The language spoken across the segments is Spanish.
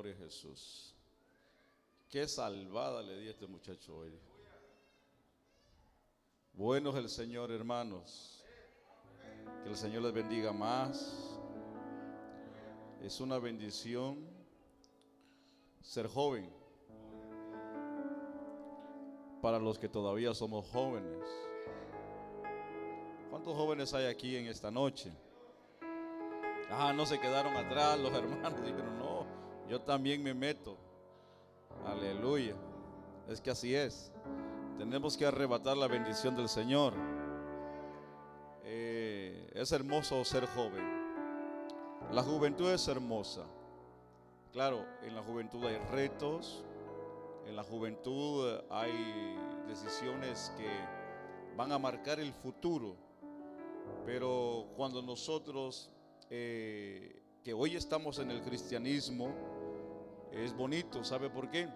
Gloria a Jesús. Qué salvada le di a este muchacho hoy. Bueno es el Señor, hermanos. Que el Señor les bendiga más. Es una bendición ser joven. Para los que todavía somos jóvenes. ¿Cuántos jóvenes hay aquí en esta noche? No se quedaron atrás los hermanos. Dijeron, no, yo también me meto. Aleluya. Es que así es. Tenemos que arrebatar la bendición del Señor. Es hermoso ser joven. La juventud es hermosa. Claro, en la juventud hay retos. En la juventud hay decisiones que van a marcar el futuro. Pero cuando nosotros, que hoy estamos en el cristianismo, es bonito. ¿Sabe por qué?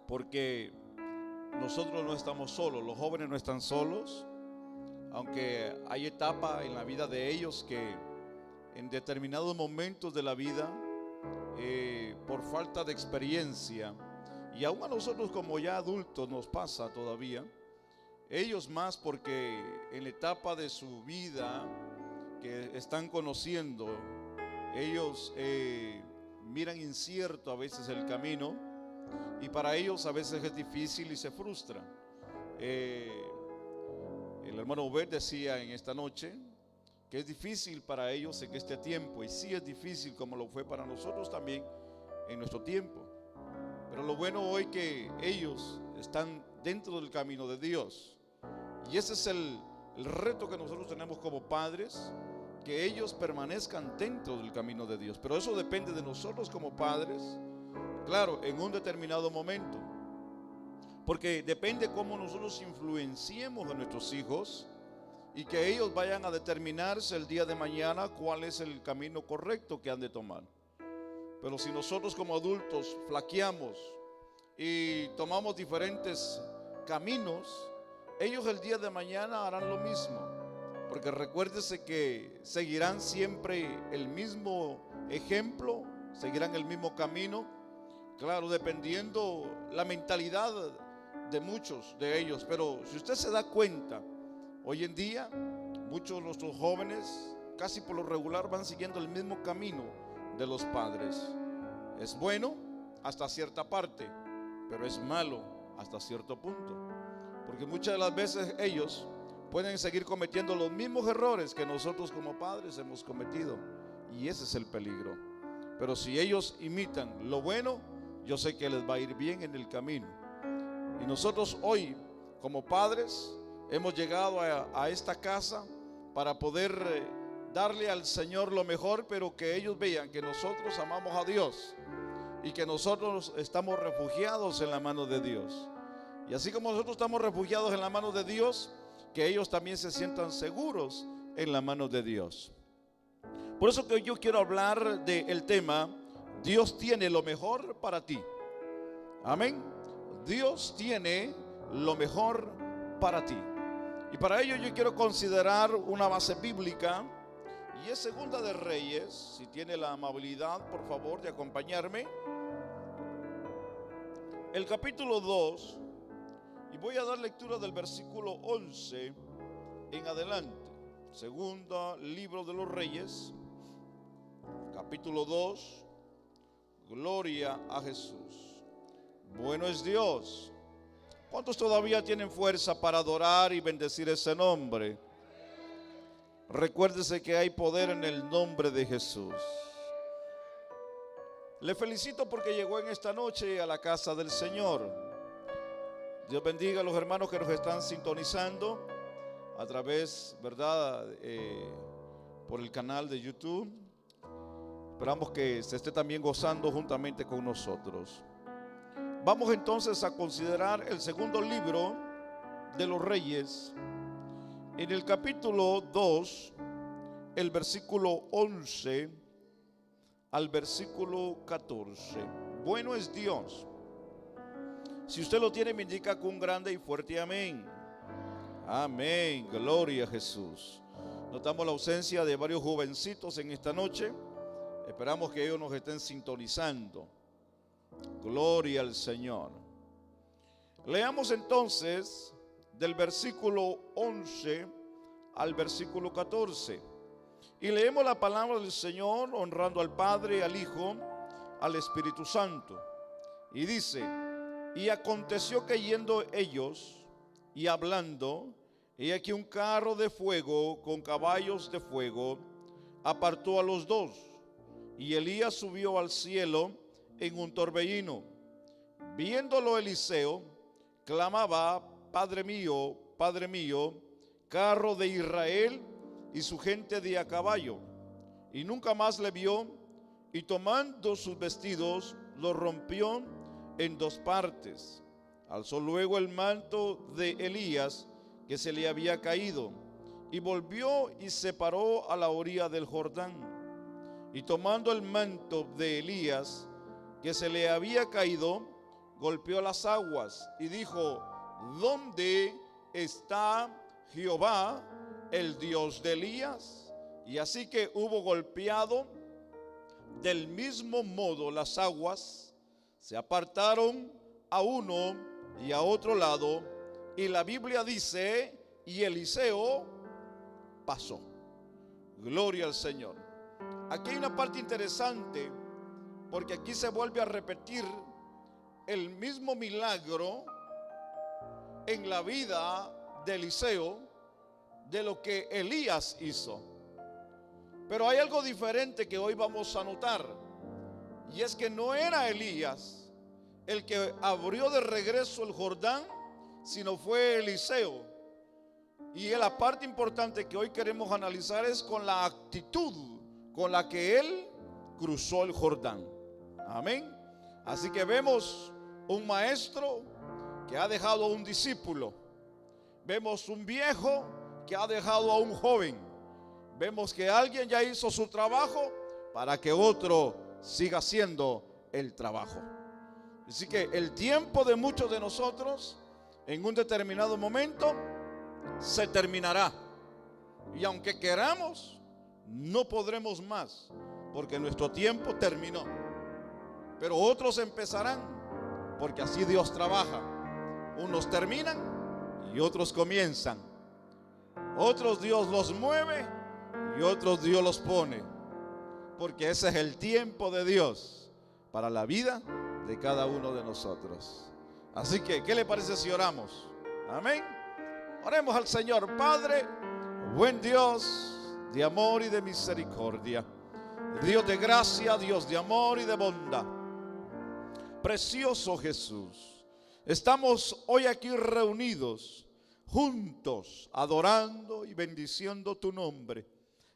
Porque nosotros no estamos solos, los jóvenes no están solos, aunque hay etapas en la vida de ellos que en determinados momentos de la vida, por falta de experiencia, y aún a nosotros como ya adultos nos pasa todavía, ellos más porque en la etapa de su vida que están conociendo, ellos miran incierto a veces el camino, y para ellos a veces es difícil y se frustran. El hermano Obed decía en esta noche que es difícil para ellos en este tiempo, y sí es difícil como lo fue para nosotros también en nuestro tiempo. Pero lo bueno hoy que ellos están dentro del camino de Dios, y ese es el reto que nosotros tenemos como padres, que ellos permanezcan dentro del camino de Dios. Pero eso depende de nosotros como padres, claro, en un determinado momento, porque depende cómo nosotros influenciemos a nuestros hijos y que ellos vayan a determinarse el día de mañana cuál es el camino correcto que han de tomar. Pero si nosotros como adultos flaqueamos y tomamos diferentes caminos, ellos el día de mañana harán lo mismo, porque recuérdese que seguirán siempre el mismo ejemplo, seguirán el mismo camino, claro, dependiendo la mentalidad de muchos de ellos. Pero si usted se da cuenta, hoy en día muchos de nuestros jóvenes casi por lo regular van siguiendo el mismo camino de los padres. Es bueno hasta cierta parte, pero es malo hasta cierto punto, porque muchas de las veces ellos pueden seguir cometiendo los mismos errores que nosotros como padres hemos cometido, y ese es el peligro. Pero si ellos imitan lo bueno, yo sé que les va a ir bien en el camino. Y nosotros hoy como padres hemos llegado a esta casa para poder darle al Señor lo mejor, pero que ellos vean que nosotros amamos a Dios y que nosotros estamos refugiados en la mano de Dios. Y así como nosotros estamos refugiados en la mano de Dios, que ellos también se sientan seguros en la mano de Dios. Por eso que yo quiero hablar del tema: Dios tiene lo mejor para ti. Amén. Dios tiene lo mejor para ti. Y para ello yo quiero considerar una base bíblica, y es Segunda de Reyes. Si tiene la amabilidad, por favor, de acompañarme. El capítulo 2, y voy a dar lectura del versículo 11 en adelante. Segunda libro de los Reyes, capítulo 2. Gloria a Jesús. Bueno es Dios. ¿Cuántos todavía tienen fuerza para adorar y bendecir ese nombre? Recuérdese que hay poder en el nombre de Jesús. Le felicito porque llegó en esta noche a la casa del Señor. Dios bendiga a los hermanos que nos están sintonizando a través, ¿verdad?, por el canal de YouTube. Esperamos que se esté también gozando juntamente con nosotros. Vamos entonces a considerar el segundo libro de los Reyes, en el capítulo 2, el versículo 11 al versículo 14. Bueno es Dios. Si usted lo tiene, me indica con un grande y fuerte amén. Amén, gloria a Jesús. Notamos la ausencia de varios jovencitos en esta noche. Esperamos que ellos nos estén sintonizando. Gloria al Señor. Leamos entonces del versículo 11 al versículo 14. Y leemos la palabra del Señor honrando al Padre, al Hijo, al Espíritu Santo. Y dice: y aconteció que yendo ellos y hablando, he aquí un carro de fuego con caballos de fuego apartó a los dos. Y Elías subió al cielo en un torbellino. Viéndolo Eliseo, clamaba: Padre mío, carro de Israel y su gente de a caballo. Y nunca más le vio, y tomando sus vestidos, los rompió en dos partes. Alzó luego el manto de Elías que se le había caído, y volvió y se paró a la orilla del Jordán. Y tomando el manto de Elías que se le había caído, golpeó las aguas y dijo: ¿dónde está Jehová, el Dios de Elías? Y así que hubo golpeado del mismo modo las aguas, se apartaron a uno y a otro lado, y la Biblia dice: y Eliseo pasó. Gloria al Señor. Aquí hay una parte interesante, porque aquí se vuelve a repetir el mismo milagro en la vida de Eliseo de lo que Elías hizo. Pero hay algo diferente que hoy vamos a notar, y es que no era Elías el que abrió de regreso el Jordán, sino fue Eliseo. Y la parte importante que hoy queremos analizar es con la actitud con la que él cruzó el Jordán. Amén. Así que vemos un maestro que ha dejado a un discípulo. Vemos un viejo que ha dejado a un joven. Vemos que alguien ya hizo su trabajo para que otro siga haciendo el trabajo. Así que el tiempo de muchos de nosotros en un determinado momento se terminará. Y aunque queramos, no podremos más, porque nuestro tiempo terminó. Pero otros empezarán, porque así Dios trabaja. Unos terminan y otros comienzan. Otros Dios los mueve y otros Dios los pone, porque ese es el tiempo de Dios para la vida de cada uno de nosotros. Así que, ¿qué le parece si oramos? Amén. Oremos al Señor. Padre, buen Dios de amor y de misericordia, Dios de gracia, Dios de amor y de bondad, precioso Jesús, estamos hoy aquí reunidos, juntos, adorando y bendiciendo tu nombre.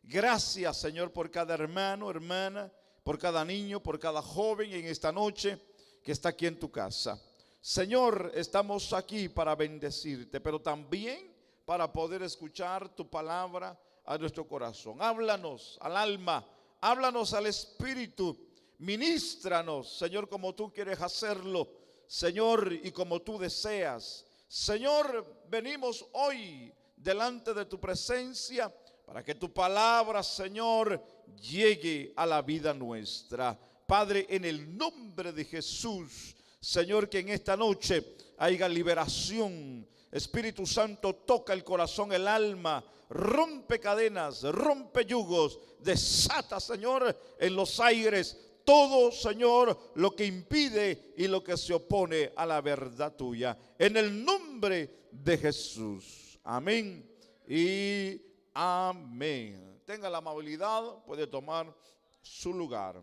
Gracias, Señor, por cada hermano, hermana, por cada niño, por cada joven en esta noche que está aquí en tu casa. Señor, estamos aquí para bendecirte, pero también para poder escuchar tu palabra a nuestro corazón. Háblanos al alma, háblanos al espíritu, ministranos, Señor, como tú quieres hacerlo, Señor, y como tú deseas. Señor, venimos hoy delante de tu presencia para que tu palabra, Señor, llegue a la vida nuestra. Padre, en el nombre de Jesús, Señor, que en esta noche haya liberación. Espíritu Santo, toca el corazón, el alma, rompe cadenas, rompe yugos, desata, Señor, en los aires todo, Señor, lo que impide y lo que se opone a la verdad tuya. En el nombre de Jesús. Amén y amén. Tenga la amabilidad, puede tomar su lugar.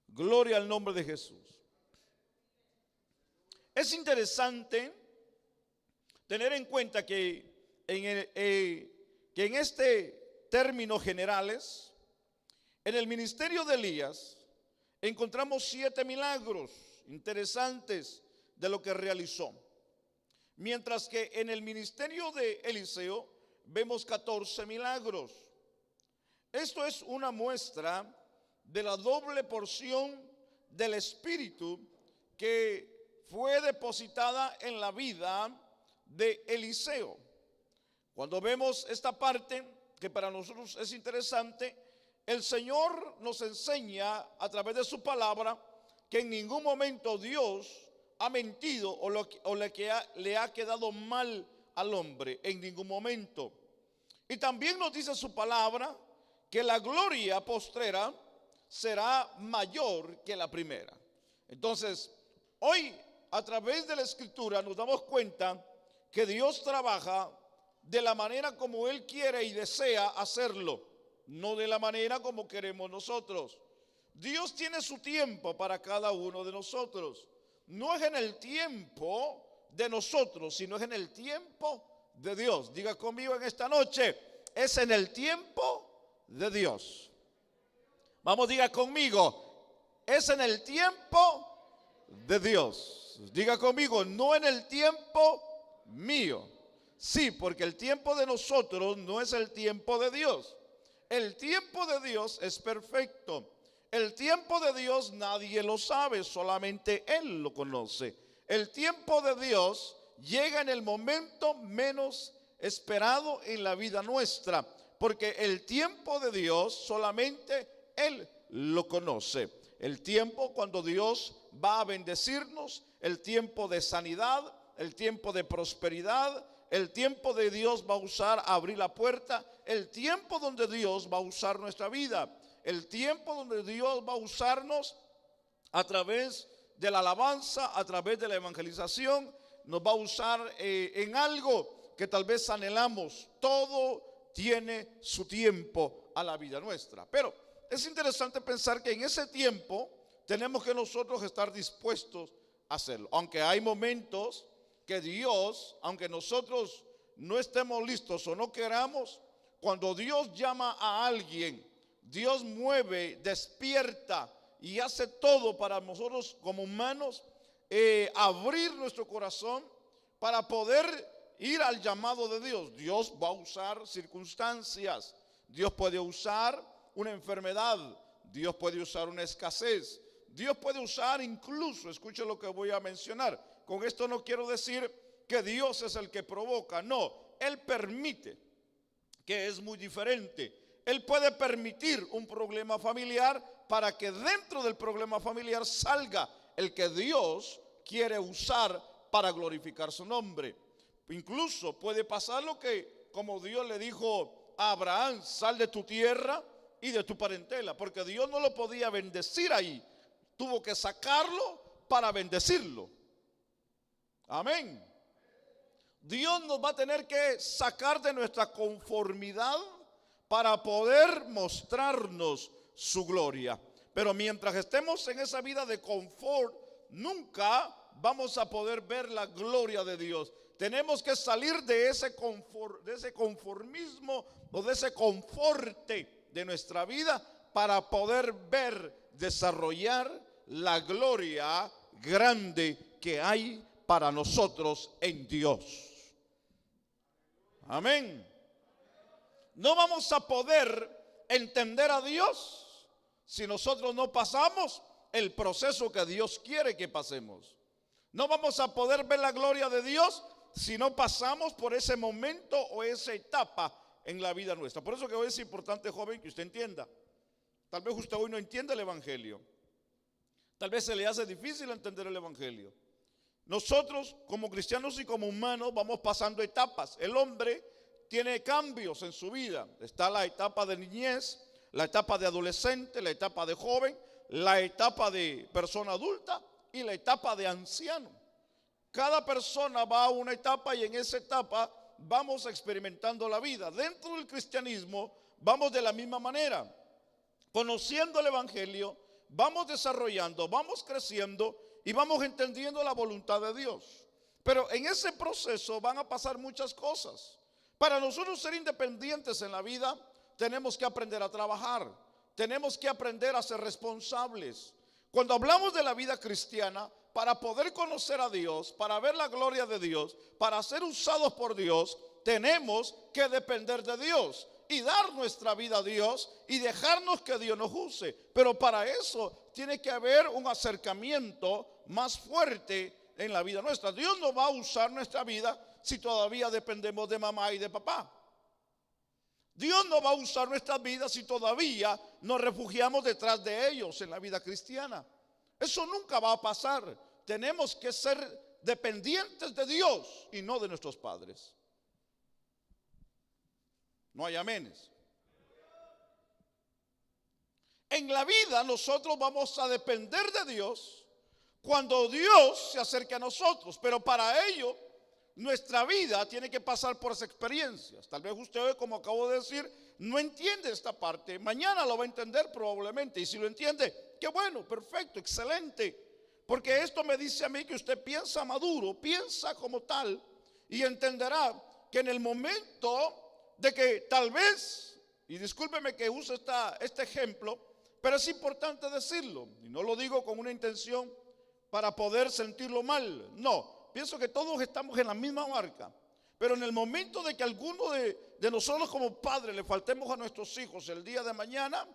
Gloria al nombre de Jesús. Es interesante tener en cuenta que en este término generales, en el ministerio de Elías, encontramos 7 milagros interesantes de lo que realizó. Mientras que en el ministerio de Eliseo vemos 14 milagros. Esto es una muestra de la doble porción del Espíritu que fue depositada en la vida de Eliseo. Cuando vemos esta parte, que para nosotros es interesante, el Señor nos enseña a través de su palabra que en ningún momento Dios ha mentido o le ha quedado mal al hombre, en ningún momento. Y también nos dice su palabra que la gloria postrera será mayor que la primera. Entonces, hoy a través de la Escritura nos damos cuenta que Dios trabaja de la manera como Él quiere y desea hacerlo, no de la manera como queremos nosotros. Dios tiene su tiempo para cada uno de nosotros. No es en el tiempo de nosotros, sino es en el tiempo de Dios. Diga conmigo en esta noche, es en el tiempo de Dios. Vamos, diga conmigo, es en el tiempo de Dios. Diga conmigo, no en el tiempo mío. Sí, porque el tiempo de nosotros no es el tiempo de Dios. El tiempo de Dios es perfecto. El tiempo de Dios nadie lo sabe, solamente Él lo conoce. El tiempo de Dios llega en el momento menos esperado en la vida nuestra, porque el tiempo de Dios solamente Él lo conoce. El tiempo cuando Dios va a bendecirnos, el tiempo de sanidad, el tiempo de prosperidad, el tiempo de Dios va a usar a abrir la puerta, el tiempo donde Dios va a usar nuestra vida, el tiempo donde Dios va a usarnos a través de la alabanza, a través de la evangelización, nos va a usar en algo que tal vez anhelamos. Todo tiene su tiempo a la vida nuestra. Pero es interesante pensar que en ese tiempo tenemos que nosotros estar dispuestos a hacerlo. Aunque hay momentos que Dios, aunque nosotros no estemos listos o no queramos, cuando Dios llama a alguien, Dios mueve, despierta y hace todo para nosotros como humanos, abrir nuestro corazón para poder ir al llamado de Dios. Dios va a usar circunstancias, Dios puede usar una enfermedad, Dios puede usar una escasez, Dios puede usar incluso, escuche lo que voy a mencionar. Con esto no quiero decir que Dios es el que provoca, no, Él permite, que es muy diferente. Él puede permitir un problema familiar para que dentro del problema familiar salga el que Dios quiere usar para glorificar su nombre. Incluso puede pasar lo que, como Dios le dijo a Abraham, sal de tu tierra y de tu parentela, porque Dios no lo podía bendecir ahí, tuvo que sacarlo para bendecirlo. Amén. Dios nos va a tener que sacar de nuestra conformidad para poder mostrarnos su gloria. Pero mientras estemos en esa vida de confort, nunca vamos a poder ver la gloria de Dios. Tenemos que salir de ese conformismo o de ese conforte de nuestra vida para poder ver, desarrollar la gloria grande que hay para nosotros en Dios. Amén. No vamos a poder entender a Dios si nosotros no pasamos el proceso que Dios quiere que pasemos. No vamos a poder ver la gloria de Dios si no pasamos por ese momento o esa etapa en la vida nuestra. Por eso que hoy es importante, joven, que usted entienda. Tal vez usted hoy no entiende el evangelio. Tal vez se le hace difícil entender el evangelio. Nosotros como cristianos y como humanos vamos pasando etapas. El hombre tiene cambios en su vida. Está la etapa de niñez, la etapa de adolescente, la etapa de joven, la etapa de persona adulta y la etapa de anciano. Cada persona va a una etapa y en esa etapa vamos experimentando la vida. Dentro del cristianismo vamos de la misma manera. Conociendo el evangelio, vamos desarrollando, vamos creciendo y vamos entendiendo la voluntad de Dios. Pero en ese proceso van a pasar muchas cosas. Para nosotros ser independientes en la vida, tenemos que aprender a trabajar. Tenemos que aprender a ser responsables. Cuando hablamos de la vida cristiana, para poder conocer a Dios, para ver la gloria de Dios, para ser usados por Dios, tenemos que depender de Dios y dar nuestra vida a Dios y dejarnos que Dios nos use. Pero para eso tiene que haber un acercamiento más fuerte en la vida nuestra. Dios no va a usar nuestra vida si todavía dependemos de mamá y de papá. Dios no va a usar nuestras vidas si todavía nos refugiamos detrás de ellos en la vida cristiana. Eso nunca va a pasar. Tenemos que ser dependientes de Dios y no de nuestros padres. No hay amenes. En la vida nosotros vamos a depender de Dios cuando Dios se acerque a nosotros, pero para ello nuestra vida tiene que pasar por esas experiencias. Tal vez usted hoy, como acabo de decir, no entiende esta parte. Mañana lo va a entender probablemente, y si lo entiende, qué bueno, perfecto, excelente. Porque esto me dice a mí que usted piensa maduro, piensa como tal, y entenderá que en el momento de que tal vez, y discúlpeme que use este ejemplo, pero es importante decirlo, y no lo digo con una intención para poder sentirlo mal, no, pienso que todos estamos en la misma barca, pero en el momento de que alguno de nosotros como padres le faltemos a nuestros hijos el día de mañana,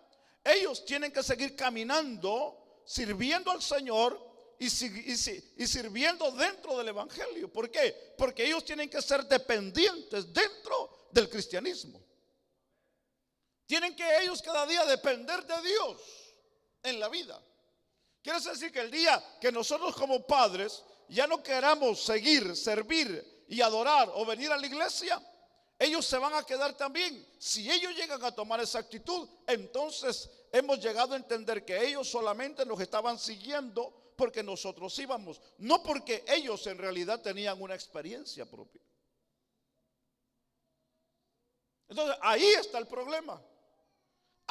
ellos tienen que seguir caminando, sirviendo al Señor y sirviendo dentro del evangelio. ¿Por qué? Porque ellos tienen que ser dependientes dentro del cristianismo. Tienen que ellos cada día depender de Dios en la vida. Quiere decir que el día que nosotros como padres ya no queramos seguir, servir y adorar o venir a la iglesia, ellos se van a quedar también. Si ellos llegan a tomar esa actitud, entonces hemos llegado a entender que ellos solamente nos estaban siguiendo porque nosotros íbamos, no porque ellos en realidad tenían una experiencia propia. Entonces ahí está el problema.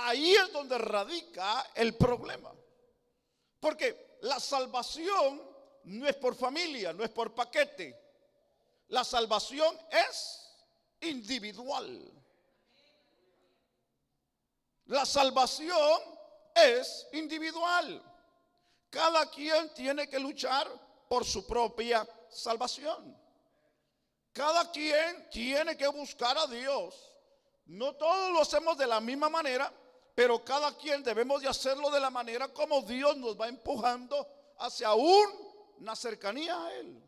Ahí es donde radica el problema. Porque la salvación no es por familia, no es por paquete. La salvación es individual. La salvación es individual. Cada quien tiene que luchar por su propia salvación. Cada quien tiene que buscar a Dios. No todos lo hacemos de la misma manera, pero cada quien debemos de hacerlo de la manera como Dios nos va empujando hacia una cercanía a Él.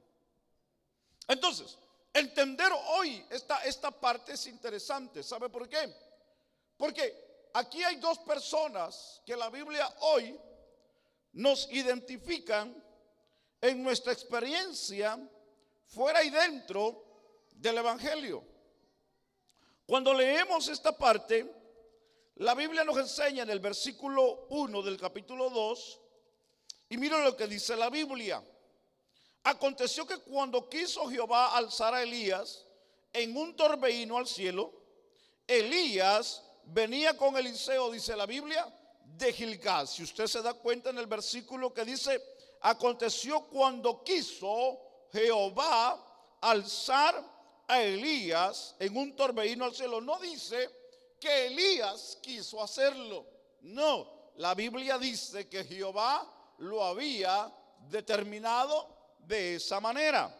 Entonces, entender hoy esta parte es interesante. ¿Sabe por qué? Porque aquí hay dos personas que la Biblia hoy nos identifican en nuestra experiencia fuera y dentro del evangelio. Cuando leemos esta parte, la Biblia nos enseña en el versículo 1 del capítulo 2, y mira lo que dice la Biblia. Aconteció que cuando quiso Jehová alzar a Elías en un torbellino al cielo, Elías venía con Eliseo, dice la Biblia, de Gilgal. Si usted se da cuenta en el versículo que dice, aconteció cuando quiso Jehová alzar a Elías en un torbellino al cielo. No dice que Elías quiso hacerlo. No, la Biblia dice que Jehová lo había determinado de esa manera.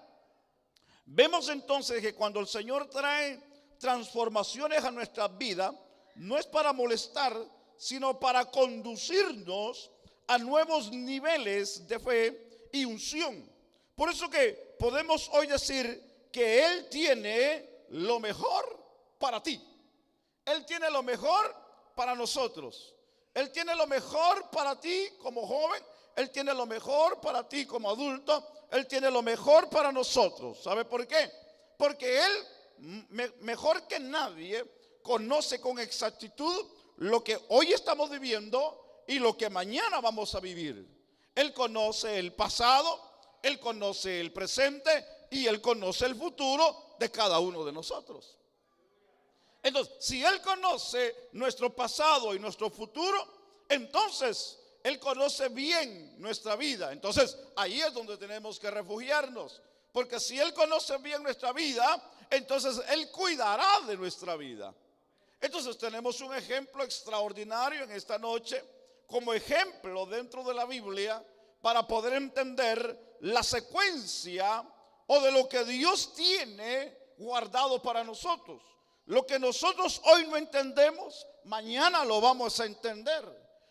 Vemos entonces que cuando el Señor trae transformaciones a nuestra vida, no es para molestar, sino para conducirnos a nuevos niveles de fe y unción. Por eso que podemos hoy decir que Él tiene lo mejor para ti. Él tiene lo mejor para nosotros. Él tiene lo mejor para ti como joven. Él tiene lo mejor para ti como adulto. Él tiene lo mejor para nosotros. ¿Sabe por qué? Porque Él, mejor que nadie, conoce con exactitud lo que hoy estamos viviendo y lo que mañana vamos a vivir. Él conoce el pasado, Él conoce el presente y Él conoce el futuro de cada uno de nosotros. Entonces, si Él conoce nuestro pasado y nuestro futuro, entonces Él conoce bien nuestra vida. Entonces, ahí es donde tenemos que refugiarnos. Porque si Él conoce bien nuestra vida, entonces Él cuidará de nuestra vida. Entonces tenemos un ejemplo extraordinario en esta noche, como ejemplo dentro de la Biblia, para poder entender la secuencia o de lo que Dios tiene guardado para nosotros. Lo que nosotros hoy no entendemos, mañana lo vamos a entender.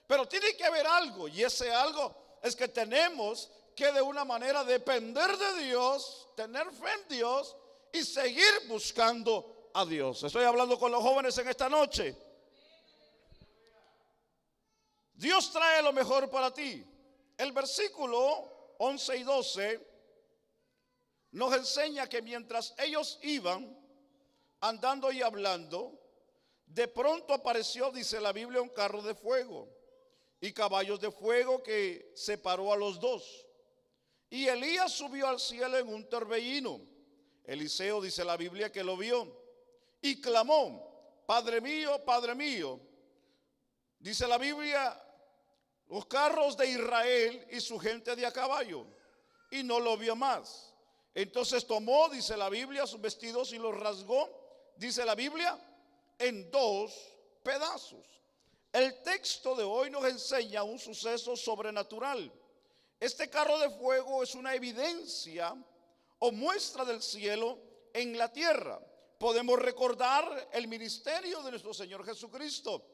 Pero tiene que haber algo, y ese algo es que tenemos que de una manera depender de Dios, tener fe en Dios y seguir buscando a Dios. Estoy hablando con los jóvenes en esta noche. Dios trae lo mejor para ti. El versículo 11 y 12 nos enseña que mientras ellos iban andando y hablando, de pronto apareció, dice la Biblia, un carro de fuego y caballos de fuego que separó a los dos. Y Elías subió al cielo en un torbellino. Eliseo, dice la Biblia, que lo vio y clamó: Padre mío, dice la Biblia, los carros de Israel y su gente de a caballo. Y no lo vio más. Entonces tomó, dice la Biblia, sus vestidos y los rasgó, dice la Biblia, en dos pedazos. El texto de hoy nos enseña un suceso sobrenatural. Este carro de fuego es una evidencia o muestra del cielo en la tierra. Podemos recordar el ministerio de nuestro Señor Jesucristo.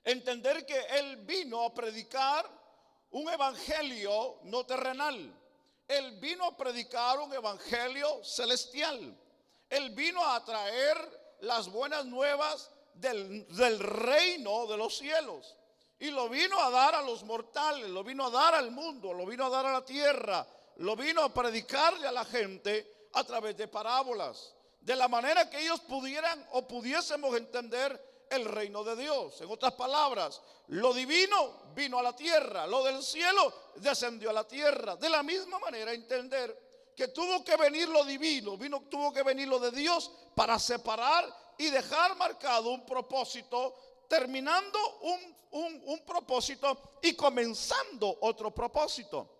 Entender que Él vino a predicar un evangelio no terrenal. Él vino a predicar un evangelio celestial. Él vino a traer las buenas nuevas del reino de los cielos. Y lo vino a dar a los mortales, lo vino a dar al mundo, lo vino a dar a la tierra, lo vino a predicarle a la gente a través de parábolas, de la manera que ellos pudieran o pudiésemos entender el reino de Dios. En otras palabras, lo divino vino a la tierra, lo del cielo descendió a la tierra. De la misma manera, entender que tuvo que venir lo divino, tuvo que venir lo de Dios para separar y dejar marcado un propósito, terminando un propósito y comenzando otro propósito.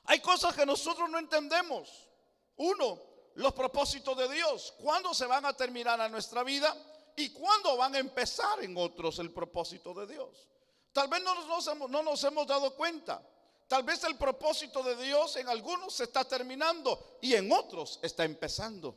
Hay cosas que nosotros no entendemos. Uno, los propósitos de Dios, ¿cuándo se van a terminar en nuestra vida? ¿Y cuándo van a empezar en otros el propósito de Dios? Tal vez no nos hemos dado cuenta. Tal vez el propósito de Dios en algunos se está terminando y en otros está empezando.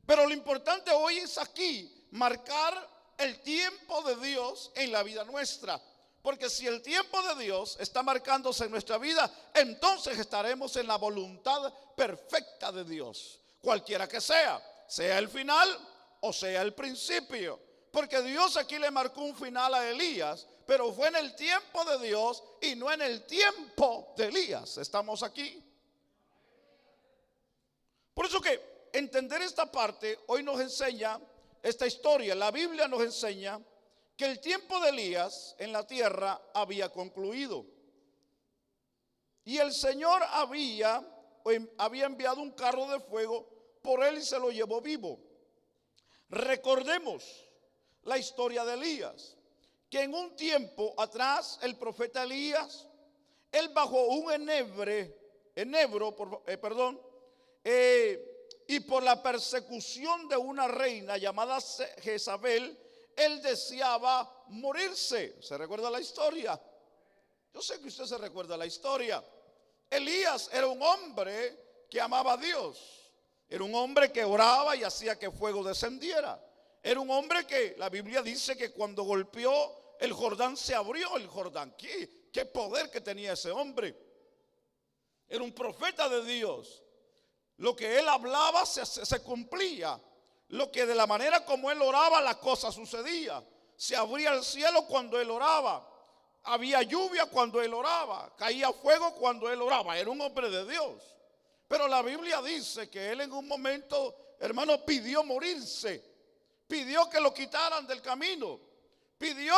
Pero lo importante hoy es aquí marcar el tiempo de Dios en la vida nuestra. Porque si el tiempo de Dios está marcándose en nuestra vida, entonces estaremos en la voluntad perfecta de Dios. Cualquiera que sea el final o sea el principio. Porque Dios aquí le marcó un final a Elías, pero fue en el tiempo de Dios y no en el tiempo de Elías. ¿Estamos aquí? Por eso que entender esta parte hoy nos enseña esta historia. La Biblia nos enseña que el tiempo de Elías en la tierra había concluido. Y el Señor había enviado un carro de fuego por él y se lo llevó vivo. Recordemos la historia de Elías, que en un tiempo atrás el profeta Elías, él bajo un enebro, y por la persecución de una reina llamada Jezabel, él deseaba morirse. ¿Se recuerda la historia? Yo sé que usted se recuerda la historia. Elías era un hombre que amaba a Dios. Era un hombre que oraba y hacía que fuego descendiera. Era un hombre que la Biblia dice que cuando golpeó el Jordán se abrió el Jordán. ¿Qué poder que tenía ese hombre? Era un profeta de Dios. Lo que él hablaba se cumplía. Lo que de la manera como él oraba, la cosa sucedía. Se abría el cielo cuando él oraba. Había lluvia cuando él oraba. Caía fuego cuando él oraba. Era un hombre de Dios. Pero la Biblia dice que él en un momento, hermano, pidió morirse. Pidió que lo quitaran del camino. Pidió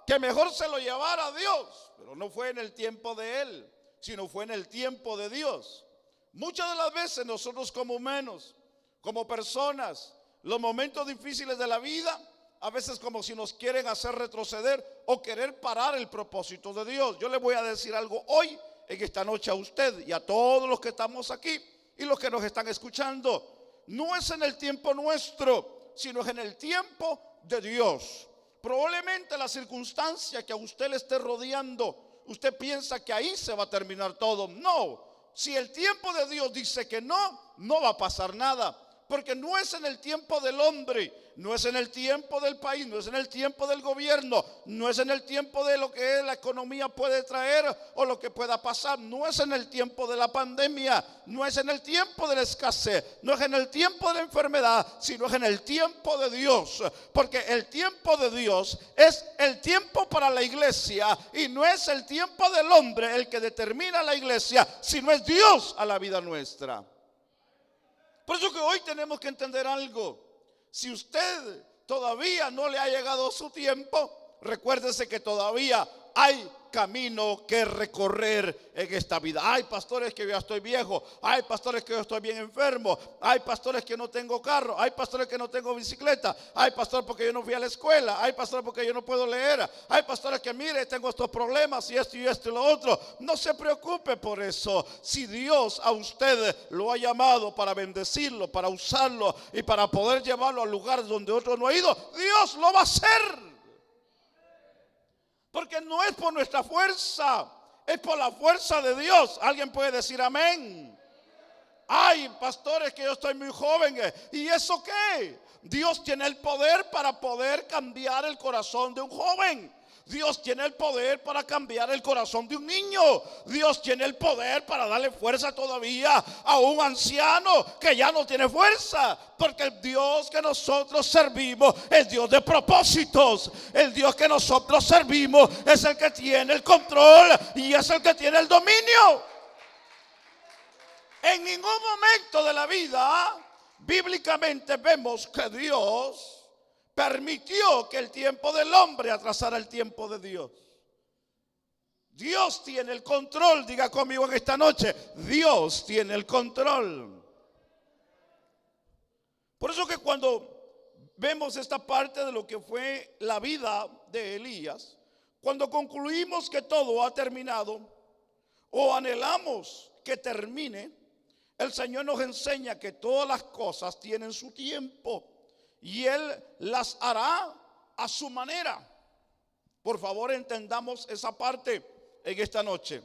que mejor se lo llevara a Dios. Pero no fue en el tiempo de él, sino fue en el tiempo de Dios. Muchas de las veces nosotros como humanos, como personas, los momentos difíciles de la vida, a veces como si nos quieren hacer retroceder o querer parar el propósito de Dios. Yo le voy a decir algo hoy, en esta noche, a usted y a todos los que estamos aquí y los que nos están escuchando. No es en el tiempo nuestro, sino es en el tiempo de Dios. Probablemente la circunstancia que a usted le esté rodeando, usted piensa que ahí se va a terminar todo. No, si el tiempo de Dios dice que no, no va a pasar nada. Porque no es en el tiempo del hombre, no es en el tiempo del país, no es en el tiempo del gobierno, no es en el tiempo de lo que la economía puede traer o lo que pueda pasar, no es en el tiempo de la pandemia, no es en el tiempo de la escasez, no es en el tiempo de la enfermedad, sino es en el tiempo de Dios. Porque el tiempo de Dios es el tiempo para la iglesia y no es el tiempo del hombre el que determina la iglesia, sino es Dios a la vida nuestra. Por eso que hoy tenemos que entender algo. Si usted todavía no le ha llegado su tiempo, recuérdese que todavía hay camino que recorrer en esta vida. Hay pastores que yo ya estoy viejo, hay pastores que yo estoy bien enfermo, hay pastores que no tengo carro, hay pastores que no tengo bicicleta, hay pastores porque yo no fui a la escuela, hay pastores porque yo no puedo leer, hay pastores que mire, tengo estos problemas y esto y lo otro. No se preocupe por eso. Si Dios a usted lo ha llamado para bendecirlo, para usarlo y para poder llevarlo a lugares donde otro no ha ido, Dios lo va a hacer. Porque no es por nuestra fuerza, es por la fuerza de Dios. ¿Alguien puede decir amén? Ay, pastores, que yo estoy muy joven. ¿Y eso qué? Dios tiene el poder para poder cambiar el corazón de un joven. Dios tiene el poder para cambiar el corazón de un niño. Dios tiene el poder para darle fuerza todavía a un anciano que ya no tiene fuerza. Porque el Dios que nosotros servimos es Dios de propósitos. El Dios que nosotros servimos es el que tiene el control y es el que tiene el dominio. En ningún momento de la vida bíblicamente vemos que Dios permitió que el tiempo del hombre atrasara el tiempo de Dios. Dios tiene el control. Diga conmigo en esta noche: Dios tiene el control. Por eso que cuando vemos esta parte de lo que fue la vida de Elías, cuando concluimos que todo ha terminado o anhelamos que termine, el Señor nos enseña que todas las cosas tienen su tiempo y Él las hará a su manera. Por favor, entendamos esa parte en esta noche.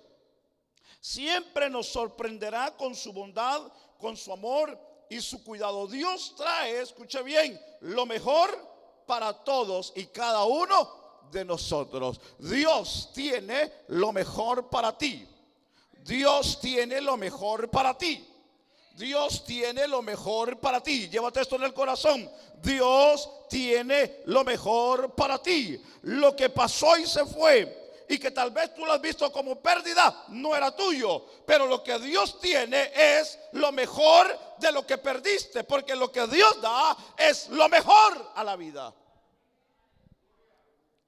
Siempre nos sorprenderá con su bondad, con su amor y su cuidado. Dios trae, escuche bien, lo mejor para todos y cada uno de nosotros. Dios tiene lo mejor para ti. Dios tiene lo mejor para ti. Dios tiene lo mejor para ti. Llévate esto en el corazón. Dios tiene lo mejor para ti. Lo que pasó y se fue y que tal vez tú lo has visto como pérdida, no era tuyo. Pero lo que Dios tiene es lo mejor de lo que perdiste. Porque lo que Dios da es lo mejor a la vida.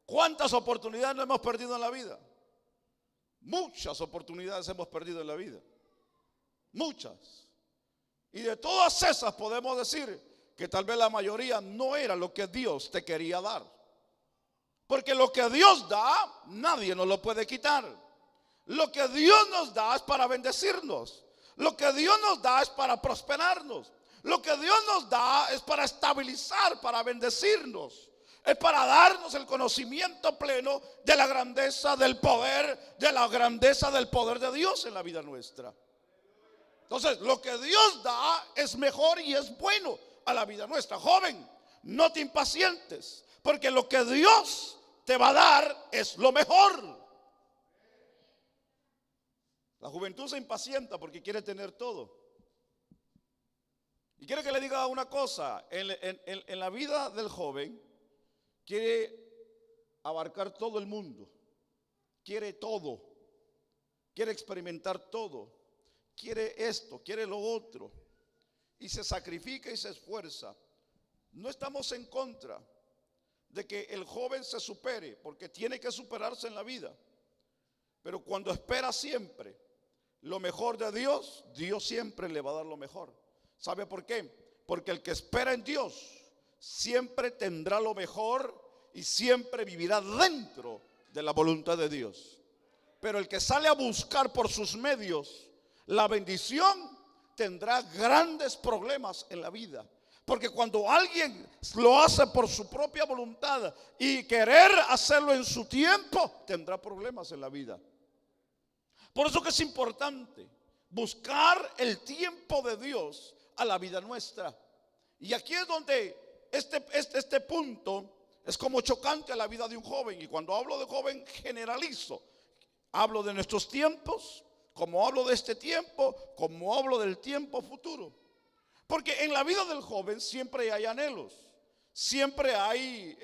¿Cuántas oportunidades no hemos perdido en la vida? Muchas oportunidades hemos perdido en la vida. Muchas. Y de todas esas podemos decir que tal vez la mayoría no era lo que Dios te quería dar. Porque lo que Dios da, nadie nos lo puede quitar. Lo que Dios nos da es para bendecirnos. Lo que Dios nos da es para prosperarnos. Lo que Dios nos da es para estabilizar, para bendecirnos. Es para darnos el conocimiento pleno de la grandeza del poder, de la grandeza del poder de Dios en la vida nuestra. Entonces, lo que Dios da es mejor y es bueno a la vida nuestra. Joven, no te impacientes, porque lo que Dios te va a dar es lo mejor. La juventud se impacienta porque quiere tener todo. Y quiero que le diga una cosa: en la vida del joven quiere abarcar todo el mundo, quiere todo, quiere experimentar todo. Quiere esto, quiere lo otro, y se sacrifica y se esfuerza. No estamos en contra de que el joven se supere, porque tiene que superarse en la vida. Pero cuando espera siempre lo mejor de Dios, Dios siempre le va a dar lo mejor. ¿Sabe por qué? Porque el que espera en Dios siempre tendrá lo mejor y siempre vivirá dentro de la voluntad de Dios. Pero el que sale a buscar por sus medios la bendición, tendrá grandes problemas en la vida. Porque cuando alguien lo hace por su propia voluntad y querer hacerlo en su tiempo, tendrá problemas en la vida. Por eso que es importante buscar el tiempo de Dios a la vida nuestra. Y aquí es donde este punto es como chocante a la vida de un joven. Y cuando hablo de joven generalizo. Hablo de nuestros tiempos, como hablo de este tiempo, como hablo del tiempo futuro. Porque en la vida del joven siempre hay anhelos, siempre hay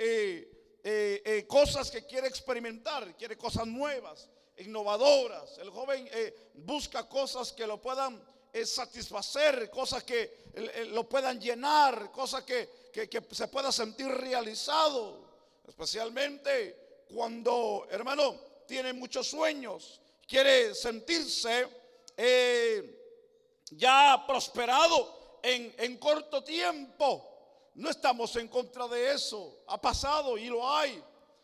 cosas que quiere experimentar, quiere cosas nuevas, innovadoras. El joven busca cosas que lo puedan satisfacer, cosas que lo puedan llenar, cosas que se pueda sentir realizado. Especialmente cuando, hermano, tiene muchos sueños, quiere sentirse ya prosperado en corto tiempo. No estamos en contra de eso, ha pasado y lo hay.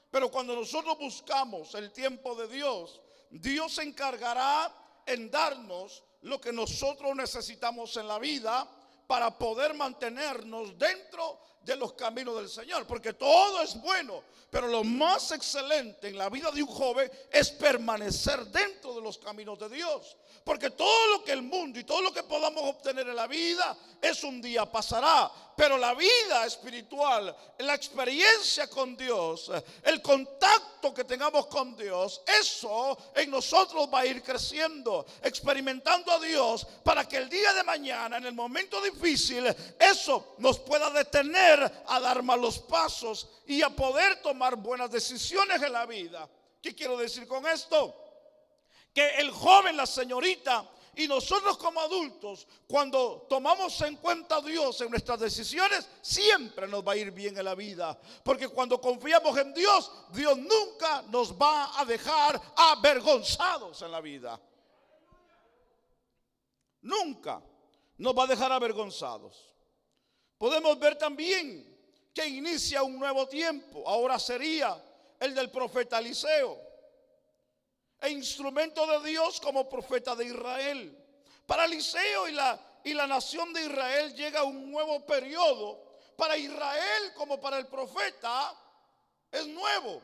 Pero cuando nosotros buscamos el tiempo de Dios, Dios se encargará en darnos lo que nosotros necesitamos en la vida para poder mantenernos dentro de los caminos del Señor. Porque todo es bueno, pero lo más excelente en la vida de un joven es permanecer dentro de los caminos de Dios. Porque todo lo que el mundo y todo lo que podamos obtener en la vida es un día pasará. Pero la vida espiritual, la experiencia con Dios, el contacto que tengamos con Dios, eso en nosotros va a ir creciendo, experimentando a Dios, para que el día de mañana, en el momento difícil, eso nos pueda detener a dar malos pasos y a poder tomar buenas decisiones en la vida. ¿Qué quiero decir con esto? Que el joven, la señorita y nosotros como adultos, cuando tomamos en cuenta a Dios en nuestras decisiones, siempre nos va a ir bien en la vida. Porque cuando confiamos en Dios, Dios nunca nos va a dejar avergonzados en la vida. Nunca nos va a dejar avergonzados. Podemos ver también que inicia un nuevo tiempo. Ahora sería el del profeta Eliseo, e instrumento de Dios como profeta de Israel. Para Eliseo y la nación de Israel llega un nuevo periodo. Para Israel como para el profeta es nuevo.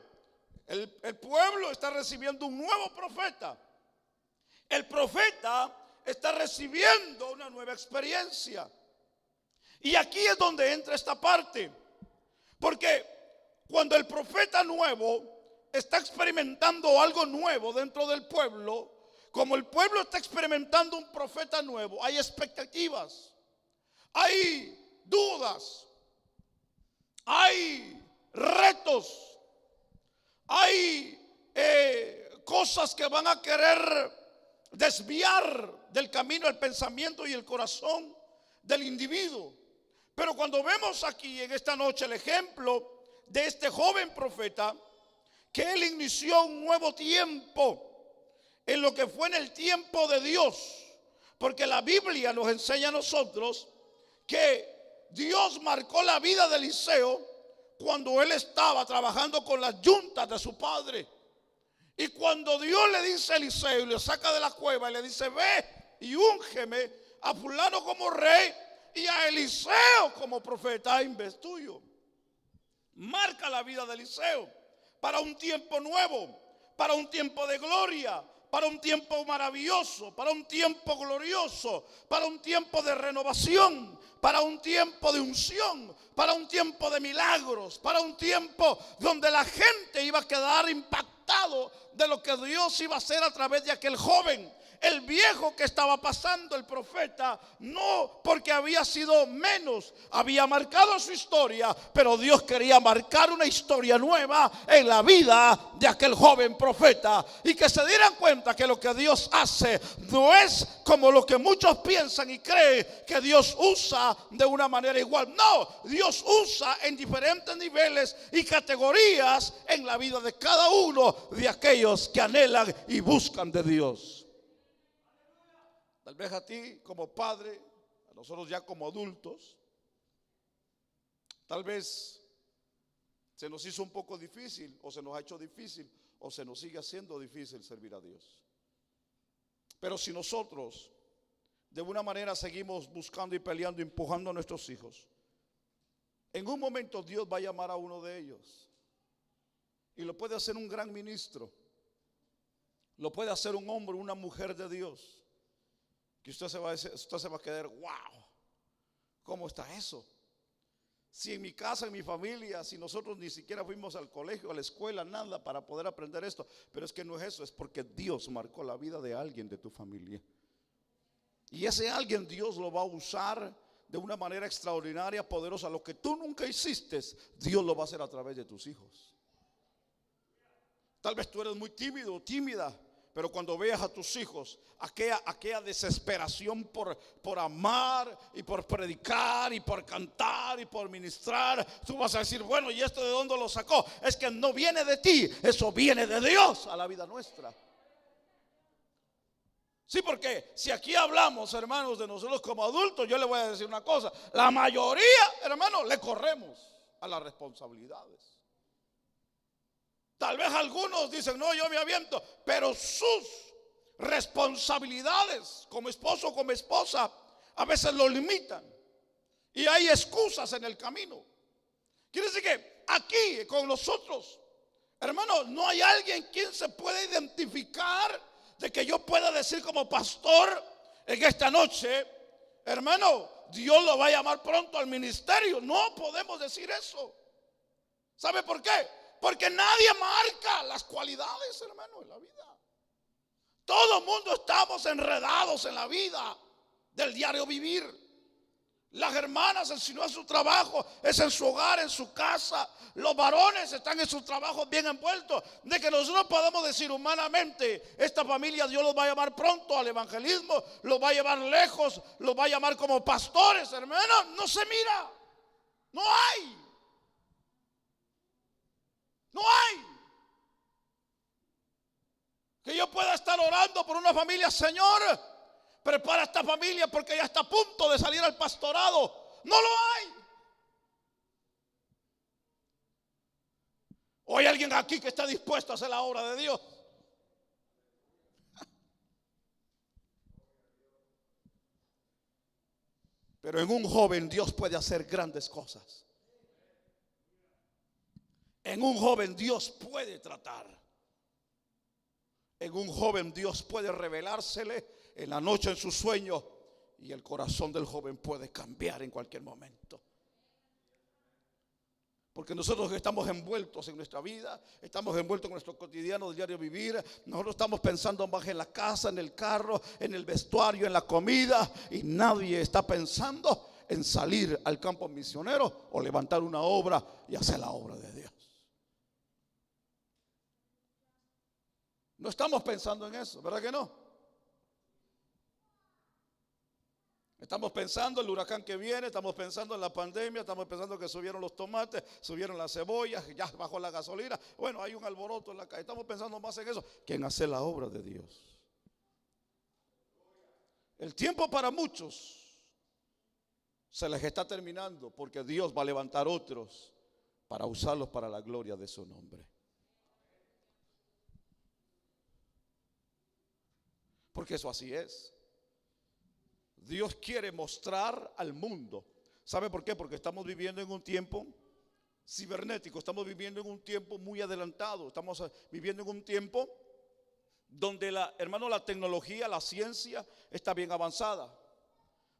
El pueblo está recibiendo un nuevo profeta. El profeta está recibiendo una nueva experiencia. Y aquí es donde entra esta parte. Porque cuando el profeta nuevo está experimentando algo nuevo dentro del pueblo, como el pueblo está experimentando un profeta nuevo, hay expectativas, hay dudas, hay retos, hay cosas que van a querer desviar del camino el pensamiento y el corazón del individuo. Pero cuando vemos aquí en esta noche el ejemplo de este joven profeta, que él inició un nuevo tiempo en lo que fue en el tiempo de Dios. Porque la Biblia nos enseña a nosotros que Dios marcó la vida de Eliseo cuando él estaba trabajando con las yuntas de su padre. Y cuando Dios le dice a Eliseo y le saca de la cueva y le dice: ve y úngeme a fulano como rey y a Eliseo como profeta en vez tuyo. Marca la vida de Eliseo para un tiempo nuevo, para un tiempo de gloria, para un tiempo maravilloso, para un tiempo glorioso, para un tiempo de renovación, para un tiempo de unción, para un tiempo de milagros, para un tiempo donde la gente iba a quedar impactado de lo que Dios iba a hacer a través de aquel joven. El viejo que estaba pasando, el profeta, no porque había sido menos, había marcado su historia, pero Dios quería marcar una historia nueva en la vida de aquel joven profeta, y que se dieran cuenta que lo que Dios hace no es como lo que muchos piensan y creen, que Dios usa de una manera igual. No, Dios usa en diferentes niveles y categorías en la vida de cada uno de aquellos que anhelan y buscan de Dios. Tal vez a ti como padre, a nosotros ya como adultos, tal vez se nos hizo un poco difícil, o se nos ha hecho difícil, o se nos sigue haciendo difícil servir a Dios. Pero si nosotros de una manera seguimos buscando y peleando, empujando a nuestros hijos, en un momento Dios va a llamar a uno de ellos y lo puede hacer un gran ministro, lo puede hacer un hombre, una mujer de Dios, que usted se va a quedar: wow, ¿cómo está eso? Si en mi casa, en mi familia, si nosotros ni siquiera fuimos al colegio, a la escuela, nada para poder aprender esto. Pero es que no es eso, es porque Dios marcó la vida de alguien de tu familia. Y ese alguien Dios lo va a usar de una manera extraordinaria, poderosa. Lo que tú nunca hiciste, Dios lo va a hacer a través de tus hijos. Tal vez tú eres muy tímido o tímida, pero cuando veas a tus hijos, aquella desesperación por amar y por predicar y por cantar y por ministrar, tú vas a decir, bueno, ¿y esto de dónde lo sacó? Es que no viene de ti, eso viene de Dios a la vida nuestra. Sí, porque si aquí hablamos, hermanos, de nosotros como adultos, yo le voy a decir una cosa: la mayoría, hermanos, le corremos a las responsabilidades. Tal vez algunos dicen, no, yo me aviento, pero sus responsabilidades como esposo o como esposa a veces lo limitan. Y hay excusas en el camino. Quiere decir que aquí con nosotros, hermano, no hay alguien quien se pueda identificar de que yo pueda decir como pastor en esta noche, hermano, Dios lo va a llamar pronto al ministerio. No podemos decir eso. ¿Sabe por qué? Porque nadie marca las cualidades, hermano, en la vida. Todo el mundo estamos enredados en la vida del diario vivir. Las hermanas, si no es su trabajo, es en su hogar, en su casa. Los varones están en sus trabajos bien envueltos. De que nosotros podamos decir humanamente, esta familia Dios los va a llamar pronto al evangelismo, los va a llevar lejos, los va a llamar como pastores, hermano. No se mira, no hay. No hay. Que yo pueda estar orando por una familia, Señor, prepara esta familia porque ya está a punto de salir al pastorado. No lo hay. ¿O hay alguien aquí que está dispuesto a hacer la obra de Dios? Pero en un joven Dios puede hacer grandes cosas. En un joven Dios puede tratar. En un joven Dios puede revelársele en la noche en su sueño, y el corazón del joven puede cambiar en cualquier momento. Porque nosotros estamos envueltos en nuestra vida, estamos envueltos en nuestro cotidiano del diario vivir. Nosotros estamos pensando más en la casa, en el carro, en el vestuario, en la comida, y nadie está pensando en salir al campo misionero o levantar una obra y hacer la obra de Dios. No estamos pensando en eso, ¿verdad que no? Estamos pensando en el huracán que viene, estamos pensando en la pandemia, estamos pensando que subieron los tomates, subieron las cebollas, ya bajó la gasolina. Bueno, hay un alboroto en la calle. Estamos pensando más en eso que en hacer la obra de Dios. El tiempo para muchos se les está terminando, porque Dios va a levantar otros para usarlos para la gloria de su nombre. Porque eso así es. Dios quiere mostrar al mundo. ¿Sabe por qué? Porque estamos viviendo en un tiempo cibernético. Estamos viviendo en un tiempo muy adelantado. Estamos viviendo en un tiempo donde la tecnología, la ciencia está bien avanzada.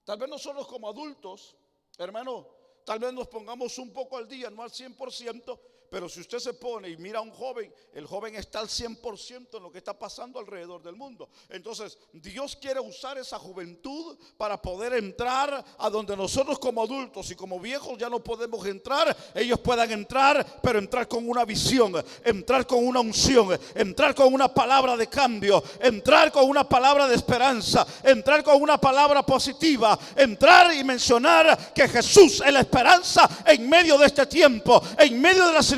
Tal vez nosotros como adultos, hermano, tal vez nos pongamos un poco al día, no al 100%. Pero si usted se pone y mira a un joven, el joven está al 100% en lo que está pasando alrededor del mundo. Entonces Dios quiere usar esa juventud para poder entrar a donde nosotros como adultos y como viejos ya no podemos entrar. Ellos puedan entrar, pero entrar con una visión, entrar con una unción, entrar con una palabra de cambio, entrar con una palabra de esperanza, entrar con una palabra positiva, entrar y mencionar que Jesús es la esperanza en medio de este tiempo, en medio de la circunstancia,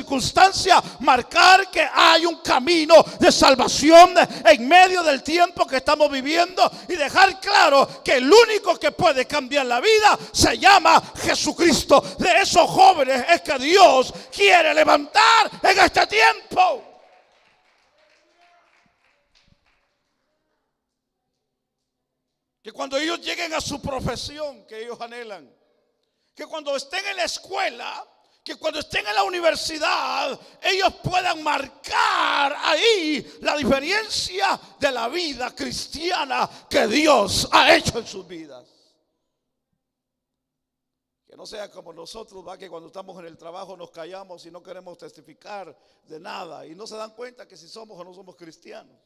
marcar que hay un camino de salvación en medio del tiempo que estamos viviendo, y dejar claro que el único que puede cambiar la vida se llama Jesucristo. De esos jóvenes es que Dios quiere levantar en este tiempo. Que cuando ellos lleguen a su profesión que ellos anhelan, que cuando estén en la escuela, que cuando estén en la universidad, ellos puedan marcar ahí la diferencia de la vida cristiana que Dios ha hecho en sus vidas. Que no sea como nosotros, va, que cuando estamos en el trabajo nos callamos y no queremos testificar de nada y no se dan cuenta que si somos o no somos cristianos.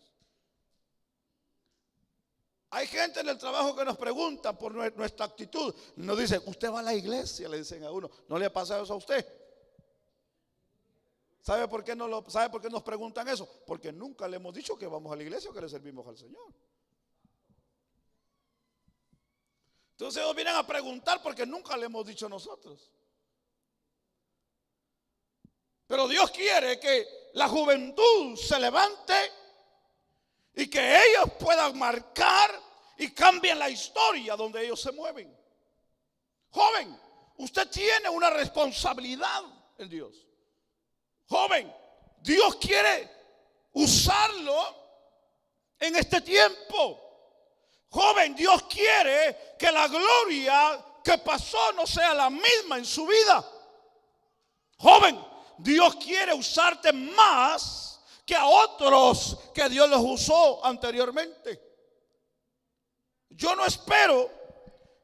Hay gente en el trabajo que nos pregunta por nuestra actitud. Nos dicen, usted va a la iglesia, le dicen a uno. ¿No le ha pasado eso a usted? ¿Sabe por qué nos preguntan eso? Porque nunca le hemos dicho que vamos a la iglesia o que le servimos al Señor. Entonces ellos vienen a preguntar porque nunca le hemos dicho nosotros. Pero Dios quiere que la juventud se levante y que ellos puedan marcar y cambien la historia donde ellos se mueven. Joven, usted tiene una responsabilidad en Dios. Joven, Dios quiere usarlo en este tiempo. Joven, Dios quiere que la gloria que pasó no sea la misma en su vida. Joven, Dios quiere usarte más que a otros que Dios los usó anteriormente. Yo no espero